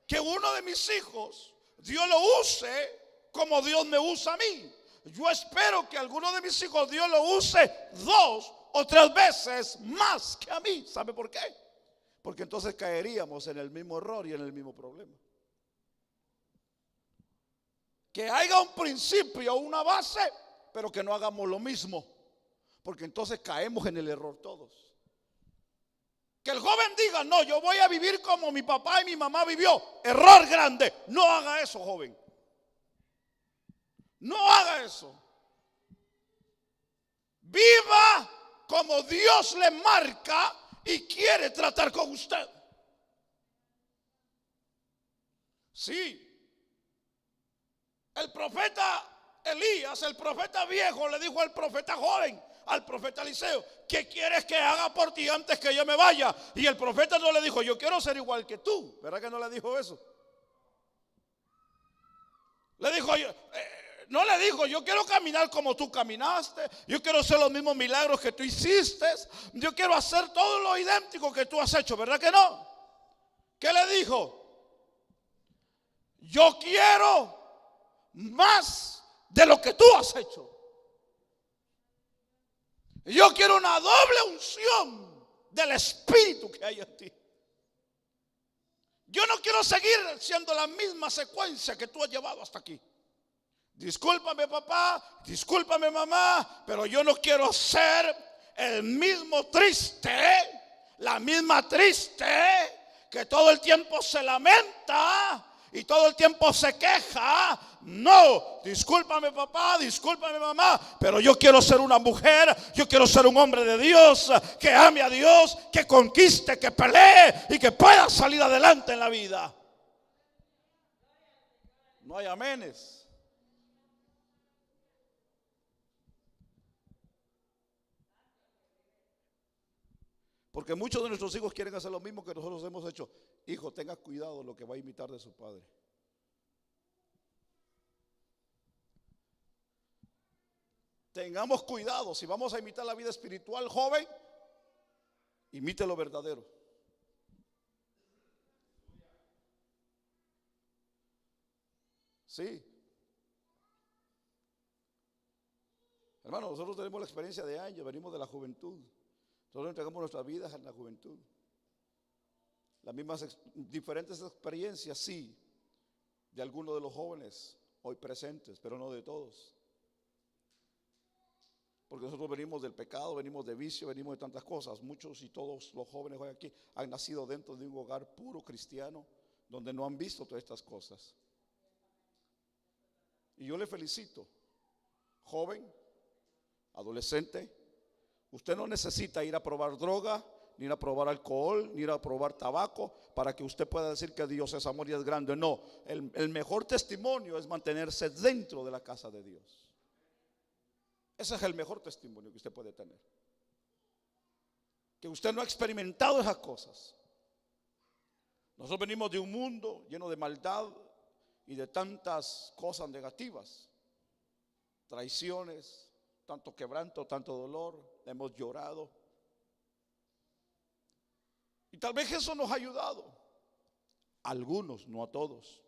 que uno de mis hijos Dios lo use como Dios me usa a mí. Yo espero que alguno de mis hijos Dios lo use 2 o 3 veces más que a mí. ¿Sabe por qué? Porque entonces caeríamos en el mismo error y en el mismo problema. Que haya un principio, una base, pero que no hagamos lo mismo, porque entonces caemos en el error todos. Que el joven diga, no, yo voy a vivir como mi papá y mi mamá vivió. Error grande. No haga eso, joven. No haga eso. Viva como Dios le marca y quiere tratar con usted. Sí. El profeta Elías, el profeta viejo, le dijo al profeta joven, al profeta Eliseo, ¿qué quieres que haga por ti antes que yo me vaya? Y el profeta no le dijo, yo quiero ser igual que tú. ¿Verdad que no le dijo eso? Le dijo, no le dijo, yo quiero caminar como tú caminaste, yo quiero hacer los mismos milagros que tú hiciste, yo quiero hacer todo lo idéntico que tú has hecho. ¿Verdad que no? ¿Qué le dijo? Yo quiero más de lo que tú has hecho. Yo quiero una doble unción del Espíritu que hay en ti. Yo no quiero seguir siendo la misma secuencia que tú has llevado hasta aquí. Discúlpame, papá, discúlpame, mamá, pero yo no quiero ser el mismo triste, la misma triste que todo el tiempo se lamenta y todo el tiempo se queja. No, discúlpame, papá, discúlpame, mamá, pero yo quiero ser una mujer, yo quiero ser un hombre de Dios, que ame a Dios, que conquiste, que pelee y que pueda salir adelante en la vida. No hay amenes. Porque muchos de nuestros hijos quieren hacer lo mismo que nosotros hemos hecho. Hijo, tenga cuidado lo que va a imitar de su padre. Tengamos cuidado. Si vamos a imitar la vida espiritual, joven, imite lo verdadero. Sí. Hermano, nosotros tenemos la experiencia de años, venimos de la juventud. Nosotros entregamos nuestras vidas en la juventud. Las mismas diferentes experiencias, sí, de algunos de los jóvenes hoy presentes, pero no de todos. Porque nosotros venimos del pecado, venimos de vicio, venimos de tantas cosas. Muchos y todos los jóvenes hoy aquí han nacido dentro de un hogar puro cristiano, donde no han visto todas estas cosas. Y yo le felicito, joven, adolescente. Usted no necesita ir a probar droga, ni ir a probar alcohol, ni ir a probar tabaco para que usted pueda decir que Dios es amor y es grande. No, el mejor testimonio es mantenerse dentro de la casa de Dios. Ese es el mejor testimonio que usted puede tener. Que usted no ha experimentado esas cosas. Nosotros venimos de un mundo lleno de maldad y de tantas cosas negativas, traiciones, tanto quebranto, tanto dolor. Hemos llorado. Y tal vez eso nos ha ayudado. A algunos, no a todos.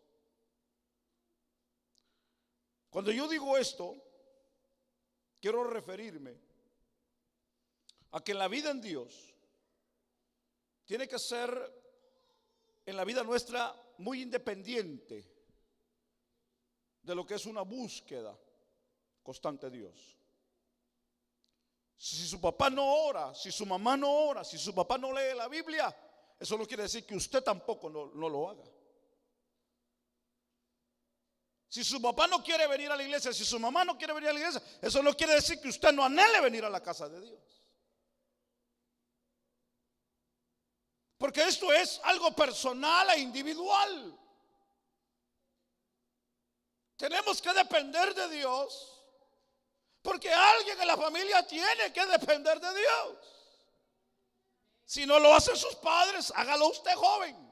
Cuando yo digo esto, quiero referirme a que la vida en Dios tiene que ser en la vida nuestra muy independiente de lo que es una búsqueda constante de Dios. Si su papá no ora, si su mamá no ora, si su papá no lee la Biblia, eso no quiere decir que usted tampoco no lo haga. Si su papá no quiere venir a la iglesia, si su mamá no quiere venir a la iglesia, eso no quiere decir que usted no anhele venir a la casa de Dios. Porque esto es algo personal e individual. Tenemos que depender de Dios, porque alguien en la familia tiene que depender de Dios. Si no lo hacen sus padres, hágalo usted, joven.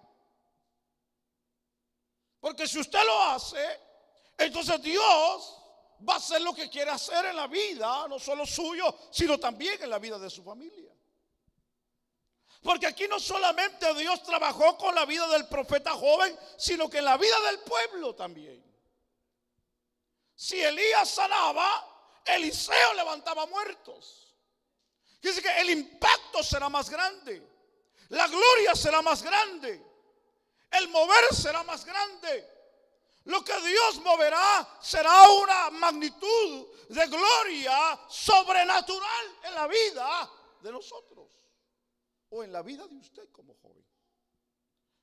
Porque si usted lo hace, entonces Dios va a hacer lo que quiere hacer en la vida, no solo suyo, sino también en la vida de su familia. Porque aquí no solamente Dios trabajó con la vida del profeta joven, sino que en la vida del pueblo también. Si Elías sanaba, Eliseo levantaba muertos. Dice que el impacto será más grande, la gloria será más grande, el mover será más grande. Lo que Dios moverá será una magnitud de gloria sobrenatural en la vida de nosotros o en la vida de usted como joven.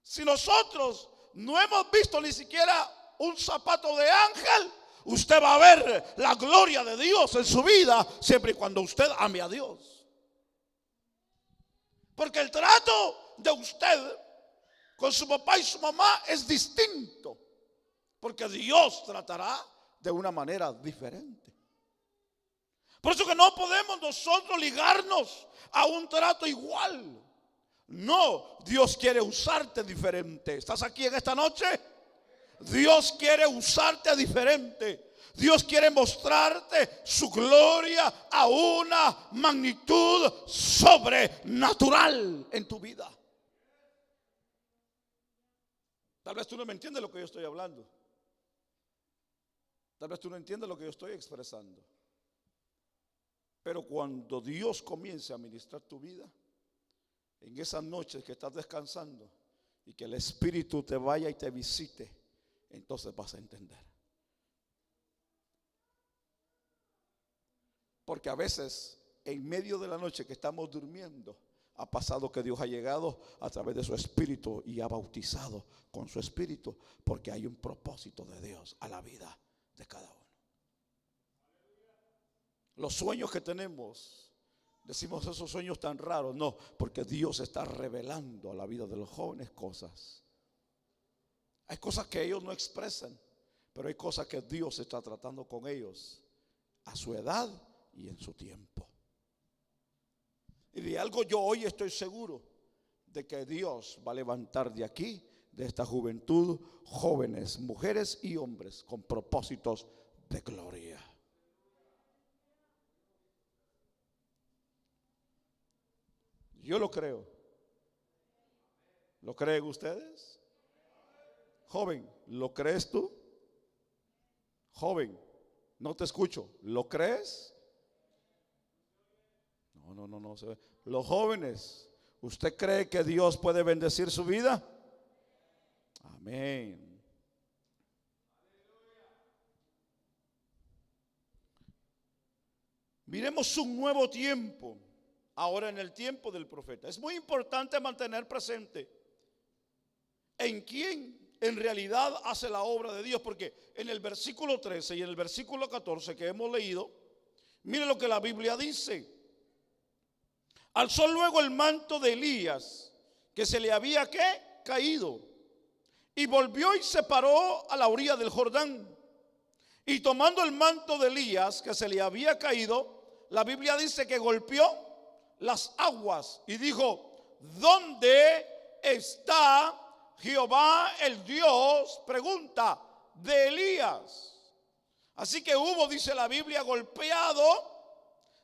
Si nosotros no hemos visto ni siquiera un zapato de ángel, usted va a ver la gloria de Dios en su vida siempre y cuando usted ame a Dios. Porque el trato de usted con su papá y su mamá es distinto, porque Dios tratará de una manera diferente. Por eso que no podemos nosotros ligarnos a un trato igual. No, Dios quiere usarte diferente. ¿Estás aquí en esta noche? Dios quiere usarte diferente. Dios quiere mostrarte su gloria a una magnitud sobrenatural en tu vida. Tal vez tú no me entiendes lo que yo estoy hablando. Tal vez tú no entiendes lo que yo estoy expresando. Pero cuando Dios comience a ministrar tu vida, en esas noches que estás descansando y que el Espíritu te vaya y te visite, entonces vas a entender. Porque a veces en medio de la noche que estamos durmiendo, ha pasado que Dios ha llegado a través de su Espíritu y ha bautizado con su Espíritu, porque hay un propósito de Dios a la vida de cada uno. Los sueños que tenemos, decimos esos sueños tan raros, no, porque Dios está revelando a la vida de los jóvenes cosas. Hay cosas que ellos no expresan, pero hay cosas que Dios está tratando con ellos a su edad y en su tiempo. Y de algo yo hoy estoy seguro, de que Dios va a levantar de aquí, de esta juventud, jóvenes, mujeres y hombres con propósitos de gloria. Yo lo creo. ¿Lo creen ustedes? Joven, ¿lo crees tú? Joven, no te escucho. ¿Lo crees? No. Los jóvenes, ¿usted cree que Dios puede bendecir su vida? Amén. Miremos un nuevo tiempo, ahora en el tiempo del profeta. Es muy importante mantener presente en quién en realidad hace la obra de Dios, porque en el versículo 13 y en el versículo 14 que hemos leído, mire lo que la Biblia dice. Alzó luego el manto de Elías, que se le había caído, y volvió y se paró a la orilla del Jordán. Y tomando el manto de Elías, que se le había caído, la Biblia dice que golpeó las aguas y dijo: ¿dónde está Jehová el Dios? Pregunta, de Elías. Así que hubo, dice la Biblia, golpeado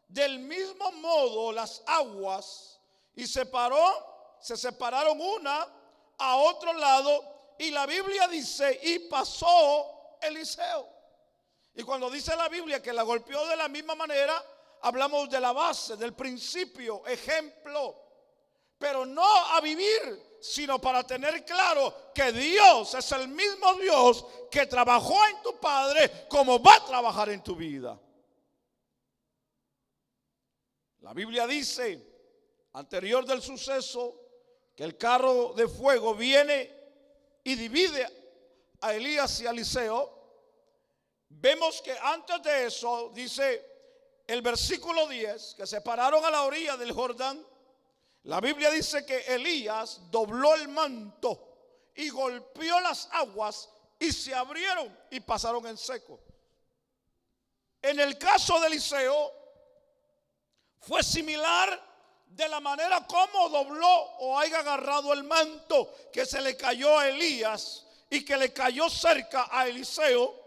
del mismo modo las aguas, y se separaron una a otro lado, y la Biblia dice: y pasó Eliseo. Y cuando dice la Biblia que la golpeó de la misma manera, hablamos de la base, del principio, ejemplo. Pero no a vivir, sino para tener claro que Dios es el mismo Dios que trabajó en tu padre como va a trabajar en tu vida. La Biblia dice, anterior del suceso, que el carro de fuego viene y divide a Elías y a Eliseo. Vemos que antes de eso, dice el versículo 10, que se pararon a la orilla del Jordán. La Biblia dice que Elías dobló el manto y golpeó las aguas y se abrieron y pasaron en seco. En el caso de Eliseo fue similar de la manera como dobló o haya agarrado el manto que se le cayó a Elías y que le cayó cerca a Eliseo,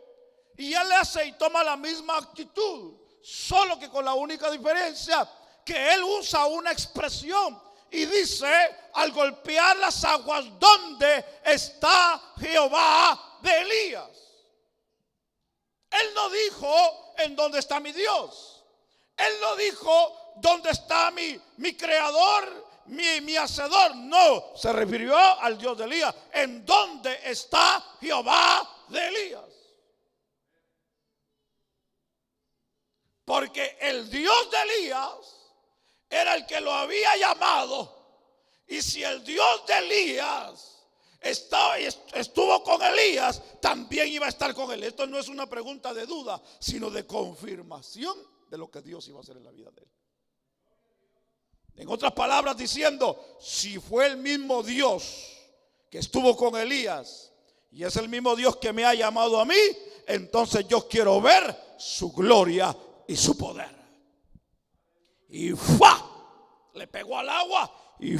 y él hace y toma la misma actitud, solo que con la única diferencia que él usa una expresión y dice, al golpear las aguas, ¿dónde está Jehová de Elías? Él no dijo, ¿en dónde está mi Dios? Él no dijo, ¿dónde está mi creador, mi hacedor? No, se refirió al Dios de Elías. ¿En dónde está Jehová de Elías? Porque el Dios de Elías era el que lo había llamado. Y si el Dios de Elías estuvo con Elías, también iba a estar con él. Esto no es una pregunta de duda, sino de confirmación de lo que Dios iba a hacer en la vida de él. En otras palabras, diciendo, si fue el mismo Dios que estuvo con Elías y es el mismo Dios que me ha llamado a mí, entonces yo quiero ver su gloria y su poder. Y ¡fua! Le pegó al agua y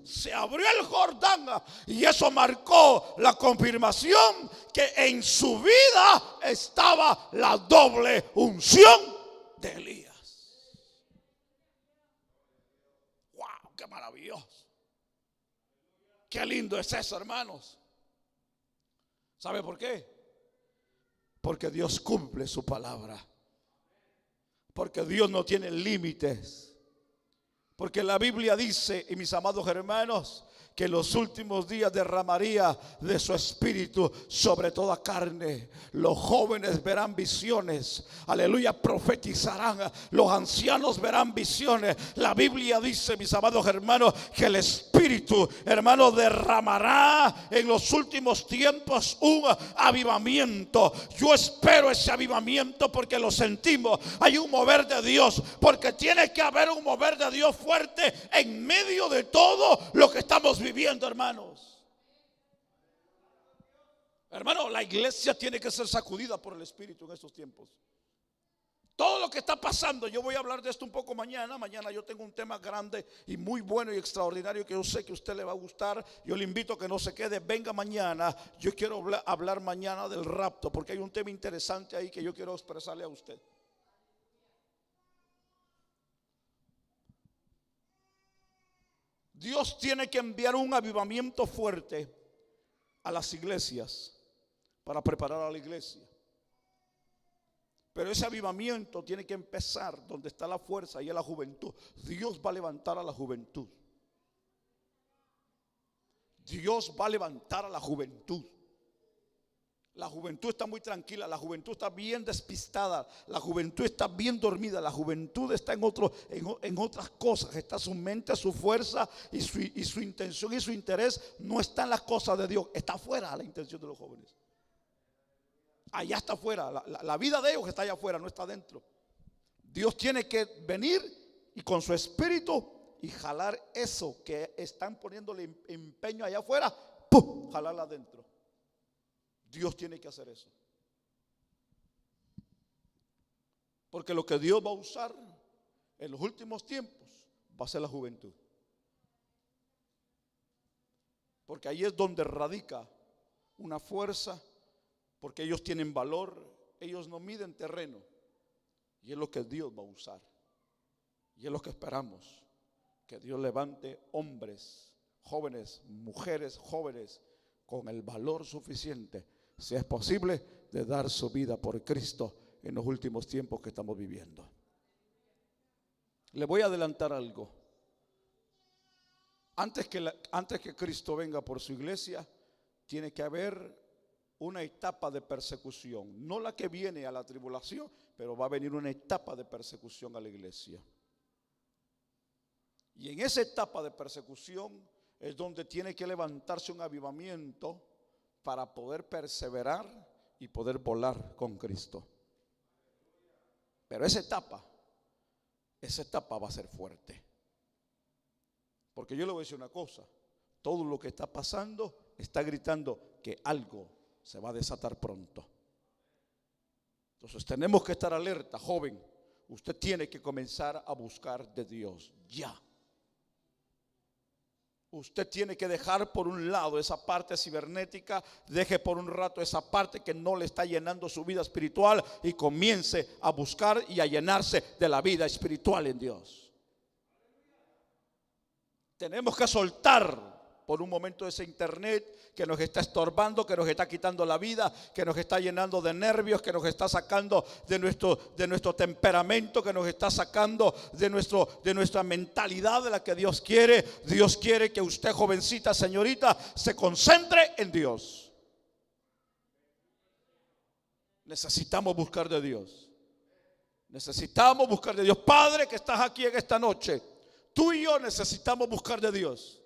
se abrió el Jordán, y eso marcó la confirmación que en su vida estaba la doble unción de Elías. ¡Wow! ¡Qué maravilloso! ¡Qué lindo es eso, hermanos! ¿Sabe por qué? Porque Dios cumple su palabra. Porque Dios no tiene límites. Porque la Biblia dice, y mis amados hermanos, que en los últimos días derramaría de su espíritu sobre toda carne. Los jóvenes verán visiones, aleluya, profetizarán. Los ancianos verán visiones. La Biblia dice, mis amados hermanos, que el espíritu, hermano, derramará en los últimos tiempos un avivamiento. Yo espero ese avivamiento porque lo sentimos. Hay un mover de Dios, porque tiene que haber un mover de Dios fuerte en medio de todo lo que estamos viviendo, hermanos. Hermano, la iglesia tiene que ser sacudida por el Espíritu en estos tiempos. Todo lo que está pasando, yo voy a hablar de esto un poco mañana. Mañana yo tengo un tema grande y muy bueno y extraordinario que yo sé que a usted le va a gustar. Yo le invito a que no se quede, venga mañana. Yo quiero hablar mañana del rapto, porque hay un tema interesante ahí que yo quiero expresarle a usted. Dios tiene que enviar un avivamiento fuerte a las iglesias para preparar a la iglesia. Pero ese avivamiento tiene que empezar donde está la fuerza y es la juventud. Dios va a levantar a la juventud. Dios va a levantar a la juventud. La juventud está muy tranquila, la juventud está bien despistada, la juventud está bien dormida, la juventud está en otras cosas. Está su mente, su fuerza y su intención y su interés no está en las cosas de Dios, está afuera la intención de los jóvenes. Allá está afuera, la vida de ellos está allá afuera, no está adentro. Dios tiene que venir y con su espíritu y jalar eso que están poniéndole empeño allá afuera, ¡pum!, jalarla adentro. Dios tiene que hacer eso. Porque lo que Dios va a usar en los últimos tiempos va a ser la juventud. Porque ahí es donde radica una fuerza, porque ellos tienen valor, ellos no miden terreno. Y es lo que Dios va a usar. Y es lo que esperamos, que Dios levante hombres, jóvenes, mujeres jóvenes con el valor suficiente, si es posible, de dar su vida por Cristo en los últimos tiempos que estamos viviendo. Le voy a adelantar algo. Antes que Cristo venga por su iglesia, tiene que haber una etapa de persecución. No la que viene a la tribulación, pero va a venir una etapa de persecución a la iglesia. Y en esa etapa de persecución es donde tiene que levantarse un avivamiento para poder perseverar y poder volar con Cristo. Pero esa etapa va a ser fuerte. Porque yo le voy a decir una cosa: todo lo que está pasando está gritando que algo se va a desatar pronto. Entonces tenemos que estar alerta, joven. Usted tiene que comenzar a buscar de Dios ya. Usted tiene que dejar por un lado esa parte cibernética, deje por un rato esa parte que no le está llenando su vida espiritual y comience a buscar y a llenarse de la vida espiritual en Dios. Tenemos que soltar por un momento ese internet que nos está estorbando, que nos está quitando la vida, que nos está llenando de nervios, que nos está sacando de nuestro temperamento, que nos está sacando de nuestra mentalidad de la que Dios quiere. Dios quiere que usted, jovencita, señorita, se concentre en Dios. Necesitamos buscar de Dios. Necesitamos buscar de Dios. Padre que estás aquí en esta noche, tú y yo necesitamos buscar de Dios.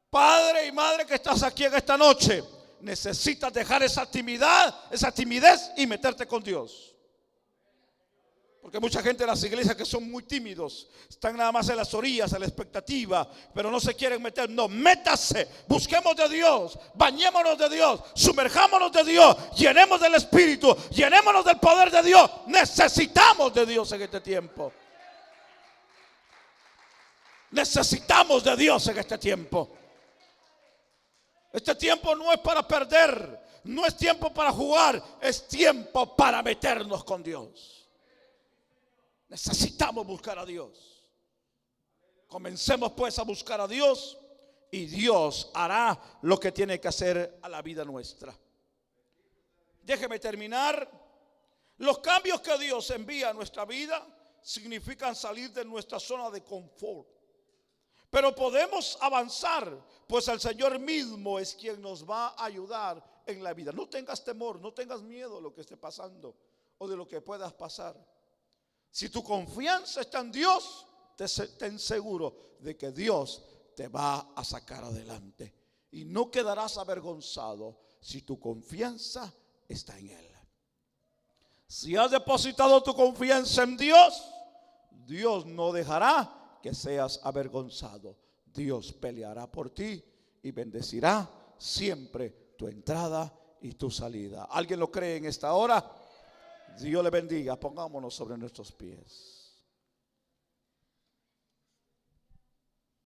Padre y madre que estás aquí en esta noche, necesitas dejar esa timidez y meterte con Dios. Porque mucha gente en las iglesias que son muy tímidos, están nada más en las orillas, en la expectativa, pero no se quieren meter. No, métase, busquemos de Dios, bañémonos de Dios, sumerjámonos de Dios, llenemos del Espíritu, llenémonos del poder de Dios. Necesitamos de Dios en este tiempo. Necesitamos de Dios en este tiempo. Este tiempo no es para perder, no es tiempo para jugar, es tiempo para meternos con Dios. Necesitamos buscar a Dios. Comencemos pues a buscar a Dios y Dios hará lo que tiene que hacer a la vida nuestra. Déjeme terminar. Los cambios que Dios envía a nuestra vida significan salir de nuestra zona de confort. Pero podemos avanzar, pues el Señor mismo es quien nos va a ayudar en la vida. No tengas temor, no tengas miedo de lo que esté pasando o de lo que puedas pasar. Si tu confianza está en Dios, ten seguro de que Dios te va a sacar adelante. Y no quedarás avergonzado si tu confianza está en Él. Si has depositado tu confianza en Dios, Dios no dejará que seas avergonzado. Dios peleará por ti y bendecirá siempre tu entrada y tu salida. ¿Alguien lo cree en esta hora? Dios le bendiga. Pongámonos sobre nuestros pies.